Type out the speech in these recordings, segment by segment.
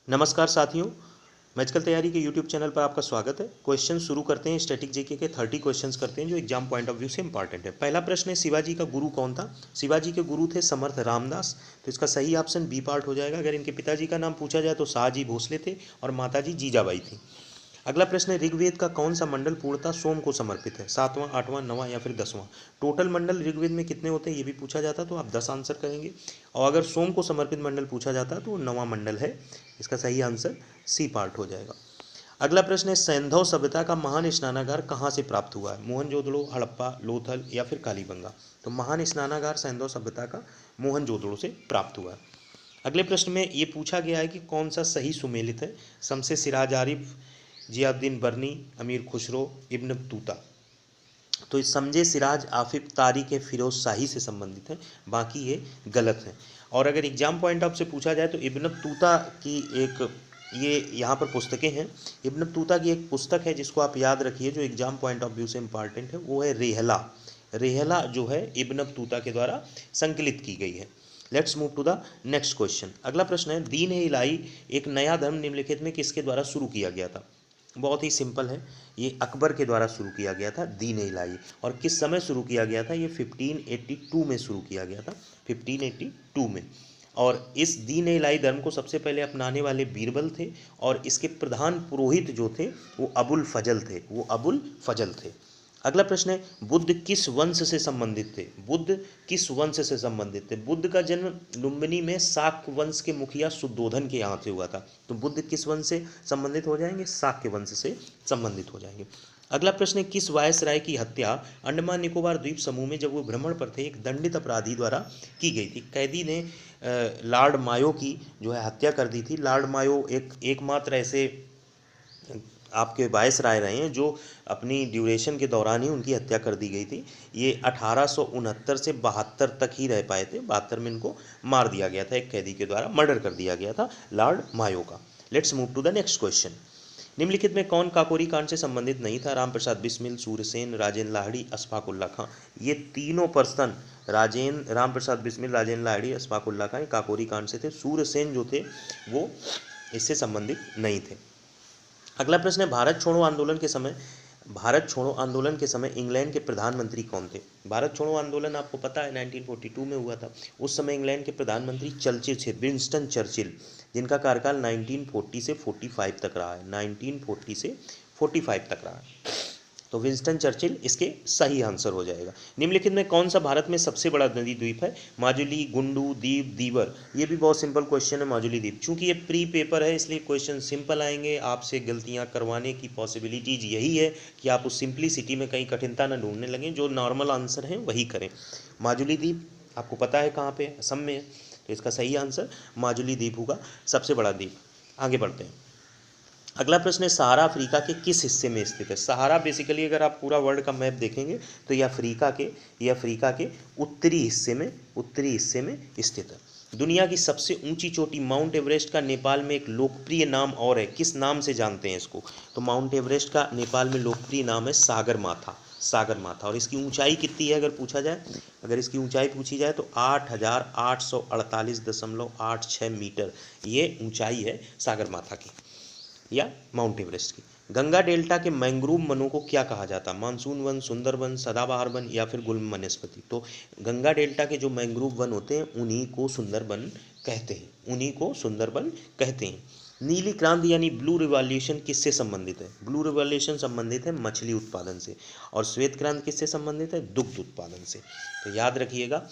नमस्कार साथियों, मैजिकल तैयारी के यूट्यूब चैनल पर आपका स्वागत है। क्वेश्चन शुरू करते हैं। स्टैटिक जीके के 30 क्वेश्चंस करते हैं जो एग्जाम पॉइंट ऑफ व्यू से इंपॉर्टेंट है। पहला प्रश्न है, शिवाजी का गुरु कौन था? शिवाजी के गुरु थे समर्थ रामदास। तो इसका सही ऑप्शन बी पार्ट हो जाएगा। अगर इनके पिताजी का नाम पूछा जाए तो शाहजी भोसले थे और माताजी जीजाबाई थी। अगला प्रश्न है, ऋग्वेद का कौन सा मंडल पूर्णतः सोम को समर्पित है? 7वां, 8वां, 9वां या फिर 10वां? टोटल मंडल ऋग्वेद में कितने होते हैं ये भी पूछा जाता तो आप 10 आंसर करेंगे, और अगर सोम को समर्पित मंडल पूछा जाता तो 9वां मंडल है। इसका सही आंसर सी पार्ट हो जाएगा। अगला प्रश्न है, सैंधव सभ्यता का महान स्नानागार कहाँ से प्राप्त हुआ है? मोहनजोदड़ो, हड़प्पा, लोथल या फिर कालीबंगा? तो महान स्नानागार सैंधव सभ्यता का मोहनजोदड़ो से प्राप्त हुआ है। अगले प्रश्न में ये पूछा गया है कि कौन सा सही सुमेलित है? शमसे सिराज आरिफ, जियाउद्दीन बर्नी, अमीर खुसरो, इब्न बतूता? तो इस समझे सिराज आफिफ तारिक फिरोज शाही से संबंधित है, बाकी ये गलत है। और अगर एग्जाम पॉइंट ऑफ से पूछा जाए तो इब्न बतूता की एक ये यहाँ पर पुस्तकें हैं। इब्न बतूता की एक पुस्तक है जिसको आप याद रखिए, जो एग्जाम पॉइंट ऑफ व्यू से इम्पॉर्टेंट है, वो है रेहला। रेहला जो है इब्न बतूता के द्वारा संकलित की गई है। Let's move to the next question. अगला प्रश्न है, दीन ए इलाही एक नया धर्म निम्नलिखित में किसके द्वारा शुरू किया गया था? बहुत ही सिंपल है, ये अकबर के द्वारा शुरू किया गया था दीन ए इलाही। और किस समय शुरू किया गया था? ये 1582 में शुरू किया गया था, 1582 में। और इस दीन ए इलाही धर्म को सबसे पहले अपनाने वाले बीरबल थे, और इसके प्रधान पुरोहित जो थे वो अबुल फजल थे, वो अबुल फजल थे। अगला प्रश्न है, बुद्ध किस वंश से संबंधित थे? बुद्ध किस वंश से संबंधित थे? बुद्ध का जन्म लुम्बिनी में शाक्य वंश के मुखिया शुद्धोधन के यहाँ से हुआ था। तो बुद्ध किस वंश से संबंधित हो जाएंगे? शाक्य वंश से संबंधित हो जाएंगे। अगला प्रश्न है, किस वायसराय की हत्या अंडमान निकोबार द्वीप समूह में जब वो भ्रमण पर थे एक दंडित अपराधी द्वारा की गई थी? कैदी ने लॉर्ड मायो की जो है हत्या कर दी थी। लॉर्ड मायो एकमात्र ऐसे आपके वायसराय रहे हैं जो अपनी ड्यूरेशन के दौरान ही उनकी हत्या कर दी गई थी। ये 1869 से 72 तक ही रह पाए थे। 72 में इनको मार दिया गया था, एक कैदी के द्वारा मर्डर कर दिया गया था लॉर्ड मायो का। Let's move to the next question. निम्नलिखित में कौन काकोरी कांड से संबंधित नहीं था? राम प्रसाद बिस्मिल, सूरसेन, राजेंद्र लाहिड़ी, अशफाक उल्ला खां? ये तीनों पर्सन राम प्रसाद बिस्मिल, राजेंद्र लाहिड़ी, अशफाक उल्ला खां काकोरी कांड से थे। सूरसेन जो थे वो इससे संबंधित नहीं थे। अगला प्रश्न है, भारत छोड़ो आंदोलन के समय इंग्लैंड के प्रधानमंत्री कौन थे? भारत छोड़ो आंदोलन आपको पता है 1942 में हुआ था। उस समय इंग्लैंड के प्रधानमंत्री चर्चिल थे, विंस्टन चर्चिल, जिनका कार्यकाल 1940 से 45 तक रहा है। 1940 से 45 तक रहा है। तो विंस्टन चर्चिल इसके सही आंसर हो जाएगा। निम्नलिखित में कौन सा भारत में सबसे बड़ा नदी द्वीप है? माजुली, गुंडू, दीव, दीवर? ये भी बहुत सिंपल क्वेश्चन है, माजुली द्वीप। चूंकि ये प्री पेपर है इसलिए क्वेश्चन सिंपल आएंगे। आपसे गलतियां करवाने की पॉसिबिलिटीज यही है कि आप उस सिंप्लिसिटी में कहीं कठिनता न ढूंढने लगें, जो नॉर्मल आंसर है वही करें। माजुली द्वीप आपको पता है कहाँ पे? असम में है। तो इसका सही आंसर माजुली द्वीप होगा, सबसे बड़ा द्वीप। आगे बढ़ते हैं। अगला प्रश्न है, सहारा अफ्रीका के किस हिस्से में स्थित है? सहारा बेसिकली अगर आप पूरा वर्ल्ड का मैप देखेंगे तो ये अफ्रीका के उत्तरी हिस्से में स्थित है। दुनिया की सबसे ऊंची चोटी माउंट एवरेस्ट का नेपाल में एक लोकप्रिय नाम और है, किस नाम से जानते हैं इसको? तो माउंट एवरेस्ट का नेपाल में लोकप्रिय नाम है सागरमाथा। सागरमाथा। और इसकी ऊंचाई कितनी है अगर पूछा जाए? अगर इसकी ऊंचाई पूछी जाए तो 8848.86 मीटर ये ऊंचाई है सागरमाथा की या माउंट एवरेस्ट की। गंगा डेल्टा के मैंग्रोव वनों को क्या कहा जाता है? मानसून वन, सुंदरवन, सदाबहार वन या फिर गुल्म वनस्पति? तो गंगा डेल्टा के जो मैंग्रोव वन होते हैं उन्हीं को सुंदरवन कहते हैं, उन्हीं को सुंदरवन कहते हैं। नीली क्रांति यानी ब्लू रिवॉल्यूशन किससे संबंधित है? ब्लू रिवॉल्यूशन संबंधित है मछली उत्पादन से। और श्वेत क्रांति किससे संबंधित है? दुग्ध उत्पादन से। तो याद रखिएगा,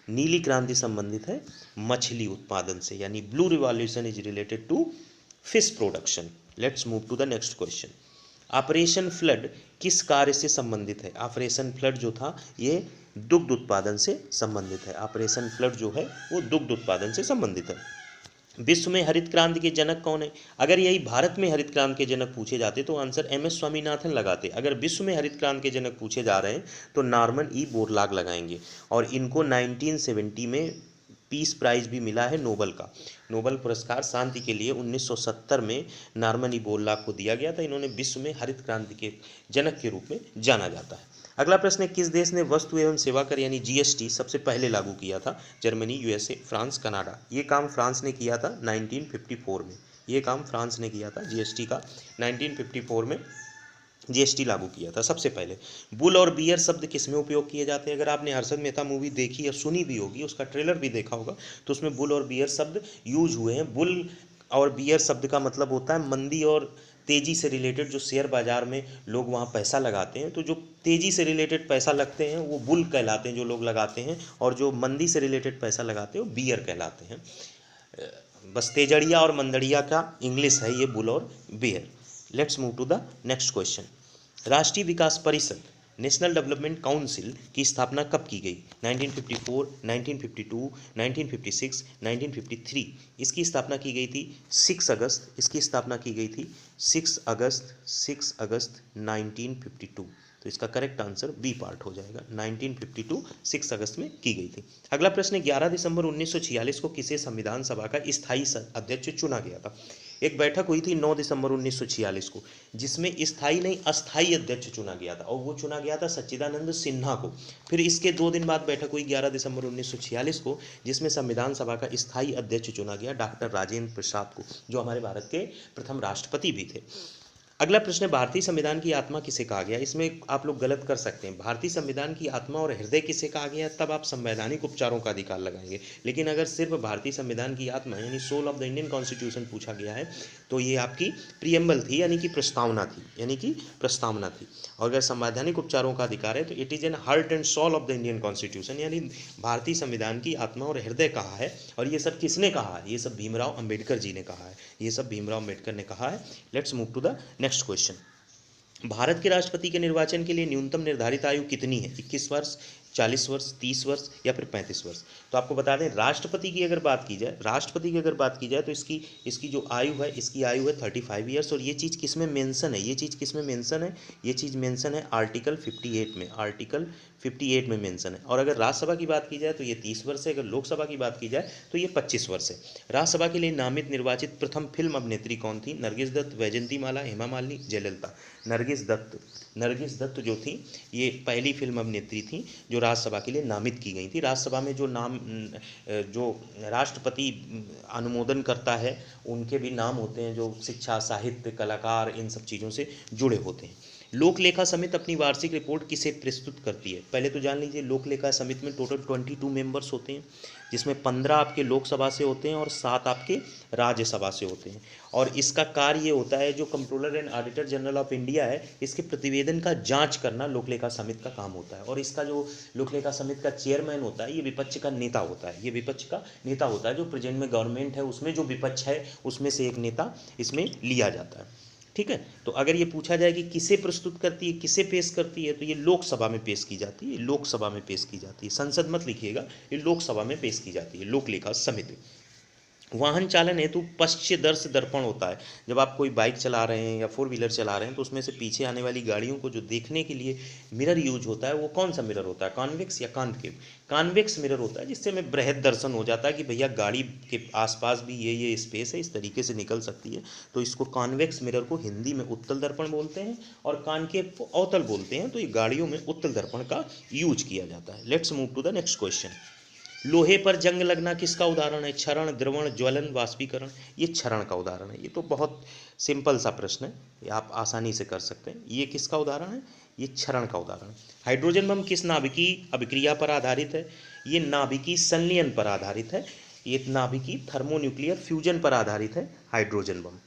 नीली क्रांति संबंधित है मछली उत्पादन से, यानी blue revolution is related to fish production. Let's move to the next question. Operation flood किस कार्य से संबंधित है? ऑपरेशन फ्लड जो था ये दुग्ध उत्पादन से संबंधित है। ऑपरेशन फ्लड जो है वो दुग्ध उत्पादन से संबंधित है। विश्व में हरित क्रांति के जनक कौन है? अगर यही भारत में हरित क्रांति के जनक पूछे जाते तो आंसर एम.एस. स्वामीनाथन लगाते। अगर विश्व में हरित क्रांति के जनक पूछे जा रहे हैं तो नॉर्मन ई बोरलॉग लगाएंगे। और इनको 1970 में पीस प्राइज भी मिला है नोबल का। नोबल पुरस्कार शांति के लिए 1970 में नॉर्मन ई बोरलॉग को दिया गया था। इन्होंने विश्व में हरित क्रांति के जनक के रूप में जाना जाता है। अगला प्रश्न है, किस देश ने वस्तु एवं सेवा कर यानी जीएसटी सबसे पहले लागू किया था? Germany, USA, France, Canada. ये काम फ्रांस ने किया था 1954 में। ये काम फ्रांस ने किया था जीएसटी का 1954 में जीएसटी लागू किया था सबसे पहले। बुल और बियर शब्द किस में उपयोग किए जाते हैं? अगर आपने हर्षद मेहता मूवी देखी या सुनी भी होगी, उसका ट्रेलर भी देखा होगा, तो उसमें बुल और बियर शब्द यूज हुए हैं। बुल और बियर शब्द का मतलब होता है मंदी और तेज़ी से रिलेटेड, जो शेयर बाजार में लोग वहाँ पैसा लगाते हैं, तो जो तेज़ी से रिलेटेड पैसा लगते हैं वो बुल कहलाते हैं जो लोग लगाते हैं, और जो मंदी से रिलेटेड पैसा लगाते हैं वो बियर कहलाते हैं। बस तेजड़िया और मंदड़िया का इंग्लिश है ये बुल और bear. Let's move to the next question. राष्ट्रीय विकास परिषद नेशनल डेवलपमेंट काउंसिल की स्थापना कब की गई? 1954, 1952, 1956, 1953। इसकी स्थापना की गई थी 6 अगस्त। इसकी स्थापना की गई थी 6 अगस्त 1952। तो इसका करेक्ट आंसर बी पार्ट हो जाएगा। 1952 6 अगस्त में की गई थी। अगला प्रश्न, 11 दिसंबर 1946 को किसे संविधान सभा का स्थायी अध्यक्ष चुना गया था? एक बैठक हुई थी 9 दिसंबर 1946 को, जिसमें स्थायी नहीं अस्थायी अध्यक्ष चुना गया था, और वो चुना गया था सच्चिदानंद सिन्हा को। फिर इसके 2 दिन बाद बैठक हुई 11 दिसंबर 1946 को, जिसमें संविधान सभा का स्थायी अध्यक्ष चुना गया डॉक्टर राजेंद्र प्रसाद को, जो हमारे भारत के प्रथम राष्ट्रपति भी थे। अगला प्रश्न है, भारतीय संविधान की आत्मा किसे कहा गया? इसमें आप लोग गलत कर सकते हैं। भारतीय संविधान की आत्मा और हृदय किसे कहा गया, तब आप संवैधानिक उपचारों का अधिकार लगाएंगे। लेकिन अगर सिर्फ भारतीय संविधान की आत्मा यानी soul of the Indian constitution पूछा गया है, तो ये आपकी प्रियम्बल थी, यानी कि प्रस्तावना थी। और अगर संवैधानिक उपचारों का अधिकार है तो it is an heart and soul of the Indian constitution, यानी भारतीय संविधान की आत्मा और हृदय कहा है। और ये सब किसने कहा है? ये सब भीमराव अंबेडकर जी ने कहा है। ये सब भीमराव अंबेडकर ने कहा है। Let's move to the next question. भारत के राष्ट्रपति के निर्वाचन के लिए न्यूनतम निर्धारित आयु कितनी है? 21 वर्ष, 40 वर्ष, 30 वर्ष या फिर 35 वर्ष? तो आपको बता दें, राष्ट्रपति की अगर बात की जाए तो इसकी जो आयु है, इसकी आयु है 35 ईयर्स। और ये चीज़ किस में मेंशन है? ये चीज़ मेंशन है आर्टिकल 58 में। आर्टिकल 58 में मेंशन है। और अगर राज्यसभा की बात की जाए तो ये 30 वर्ष है। अगर लोकसभा की बात की जाए तो ये 25 वर्ष है। राज्यसभा के लिए नामित निर्वाचित प्रथम फिल्म अभिनेत्री कौन थी? नरगिस दत्त, वैजयंती माला, हेमा मालिनी, जयललिता। नरगिस दत्त जो थी, ये पहली फिल्म अभिनेत्री थी जो राज्यसभा के लिए नामित की गई थी। राज्यसभा में जो राष्ट्रपति अनुमोदन करता है, उनके भी नाम होते हैं जो शिक्षा, साहित्य, कलाकार, इन सब चीज़ों से जुड़े होते हैं। लोक लेखा समिति अपनी वार्षिक रिपोर्ट किसे प्रस्तुत करती है? पहले तो जान लीजिए, लोक लेखा समिति में टोटल 22 मेंबर्स होते हैं, जिसमें 15 आपके लोकसभा से होते हैं और 7 आपके राज्यसभा से होते हैं। और इसका कार्य ये होता है, जो controller and auditor general of India है, इसके प्रतिवेदन का जांच करना लोक लेखा समिति का काम होता है। और इसका जो लोक लेखा समिति का चेयरमैन होता है, ये विपक्ष का नेता होता है। जो प्रेजेंट में गवर्नमेंट है उसमें जो विपक्ष है, उसमें से एक नेता इसमें लिया जाता है। ठीक है। तो अगर ये पूछा जाए कि किसे प्रस्तुत करती है, किसे पेश करती है, तो ये लोकसभा में पेश की जाती है। संसद मत लिखिएगा, ये लोकसभा में पेश की जाती है लोक लेखा समिति। वाहन चालन हेतु पश्चदर्शी दर्पण होता है। जब आप कोई बाइक चला रहे हैं या 4 व्हीलर चला रहे हैं, तो उसमें से पीछे आने वाली गाड़ियों को जो देखने के लिए मिरर यूज होता है, वो कौन सा मिरर होता है? कॉन्वेक्स या कॉन्केव? कॉन्वेक्स मिरर होता है, जिससे हमें बृहद दर्शन हो जाता है कि भैया गाड़ी के आसपास भी ये स्पेस है, इस तरीके से निकल सकती है। तो इसको कॉन्वेक्स मिरर को हिंदी में उत्तल दर्पण बोलते हैं और कॉन्केव को अवतल बोलते हैं। तो ये गाड़ियों में उत्तल दर्पण का यूज किया जाता है। Let's move to the next question. लोहे पर जंग लगना किसका उदाहरण है? क्षरण, द्रवण, ज्वलन, वाष्पीकरण। ये क्षरण का उदाहरण है। ये तो बहुत सिंपल सा प्रश्न है, ये आप आसानी से कर सकते हैं। ये किसका उदाहरण है? ये क्षरण का उदाहरण है। हाइड्रोजन बम किस नाभिकीय अभिक्रिया पर आधारित है? ये नाभिकीय संलयन पर आधारित है। ये नाभिकीय थर्मोन्यूक्लियर फ्यूजन पर आधारित है हाइड्रोजन बम।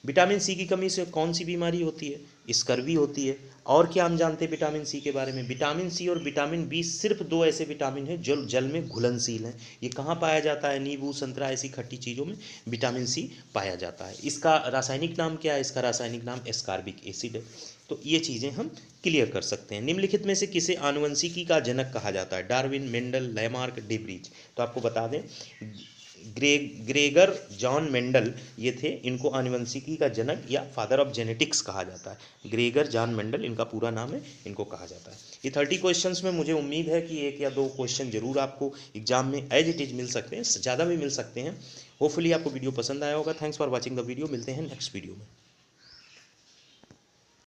विटामिन सी की कमी से कौन सी बीमारी होती है? स्कर्वी होती है। और क्या हम जानते हैं विटामिन सी के बारे में? विटामिन सी और विटामिन बी सिर्फ 2 ऐसे विटामिन हैं जो जल में घुलनशील हैं। ये कहाँ पाया जाता है? नींबू, संतरा, ऐसी खट्टी चीज़ों में विटामिन सी पाया जाता है। इसका रासायनिक नाम क्या है? इसका रासायनिक नाम एस्कॉर्बिक एसिड है। तो ये चीज़ें हम क्लियर कर सकते हैं। निम्नलिखित में से किसे आनुवंशिकी का जनक कहा जाता है? Darwin, Mendel, Lamarck, debris. तो आपको बता दें, ग्रेगर जॉन मेंडल ये थे, इनको आनुवंशिकी का जनक या फादर ऑफ जेनेटिक्स कहा जाता है। ग्रेगर जॉन मेंडल इनका पूरा नाम है, इनको कहा जाता है। ये 30 क्वेश्चंस में मुझे उम्मीद है कि 1 या 2 क्वेश्चन जरूर आपको एग्जाम में एज इट इज मिल सकते हैं, ज़्यादा भी मिल सकते हैं। होपफुली आपको वीडियो पसंद आया होगा। Thanks for watching the video. मिलते हैं नेक्स्ट वीडियो में।